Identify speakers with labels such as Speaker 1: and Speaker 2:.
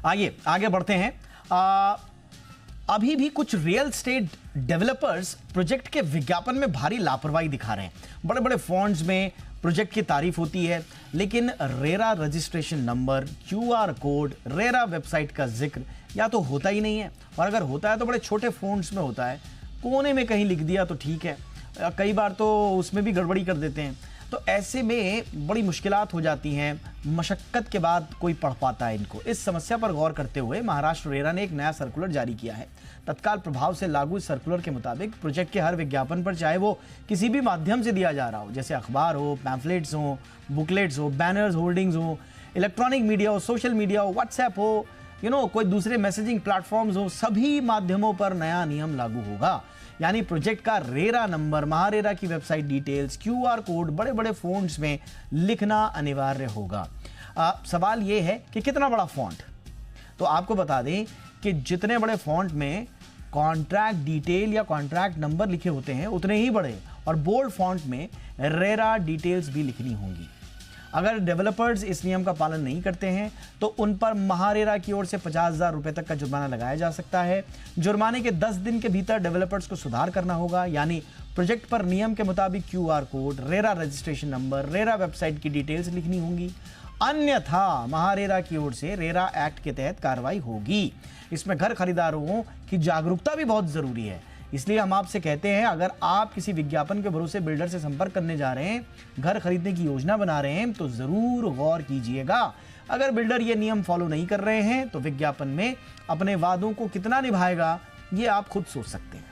Speaker 1: आइए आगे बढ़ते हैं। अभी भी कुछ रियल स्टेट डेवलपर्स प्रोजेक्ट के विज्ञापन में भारी लापरवाही दिखा रहे हैं। बड़े बड़े फॉन्ट्स में प्रोजेक्ट की तारीफ होती है, लेकिन RERA registration number, QR code, RERA website का जिक्र या तो होता ही नहीं है, और अगर होता है तो बड़े छोटे फॉन्ट्स में होता है, कोने में कहीं लिख दिया तो ठीक है, कई बार तो उसमें भी गड़बड़ी कर देते हैं। तो ऐसे में बड़ी मुश्किलात हो जाती हैं, मशक्क़त के बाद कोई पढ़ पाता है इनको। इस समस्या पर गौर करते हुए महाराष्ट्र रेरा ने एक नया सर्कुलर जारी किया है। तत्काल प्रभाव से लागू इस सर्कुलर के मुताबिक प्रोजेक्ट के हर विज्ञापन पर, चाहे वो किसी भी माध्यम से दिया जा रहा हो, जैसे अखबार हो, पैम्फलेट्स हो, बुकलेट्स हो, बैनर्स, होर्डिंग्स हो, इलेक्ट्रॉनिक मीडिया हो, सोशल मीडिया हो, व्हाट्सएप हो, कोई दूसरे मैसेजिंग प्लेटफॉर्म्स हो, सभी माध्यमों पर नया नियम लागू होगा। यानी प्रोजेक्ट का रेरा नंबर, महारेरा की वेबसाइट डिटेल्स, क्यूआर कोड बड़े बड़े फॉन्ट्स में लिखना अनिवार्य होगा। सवाल ये है कि कितना बड़ा फॉन्ट? तो आपको बता दें कि जितने बड़े फॉन्ट में कॉन्ट्रैक्ट डिटेल या कॉन्ट्रैक्ट नंबर लिखे होते हैं, उतने ही बड़े और बोल्ड फॉन्ट में रेरा डिटेल्स भी लिखनी होंगी। अगर डेवलपर्स इस नियम का पालन नहीं करते हैं तो उन पर महारेरा की ओर से 50,000 रुपए तक का जुर्माना लगाया जा सकता है। जुर्माने के 10 दिन के भीतर डेवलपर्स को सुधार करना होगा, यानी प्रोजेक्ट पर नियम के मुताबिक QR code, RERA registration number, RERA website की डिटेल्स लिखनी होंगी, अन्यथा महारेरा की ओर से रेरा एक्ट के तहत कार्रवाई होगी। इसमें घर खरीदारों की जागरूकता भी बहुत जरूरी है। इसलिए हम आपसे कहते हैं, अगर आप किसी विज्ञापन के भरोसे बिल्डर से संपर्क करने जा रहे हैं, घर खरीदने की योजना बना रहे हैं, तो जरूर गौर कीजिएगा। अगर बिल्डर ये नियम फॉलो नहीं कर रहे हैं तो विज्ञापन में अपने वादों को कितना निभाएगा, ये आप खुद सोच सकते हैं।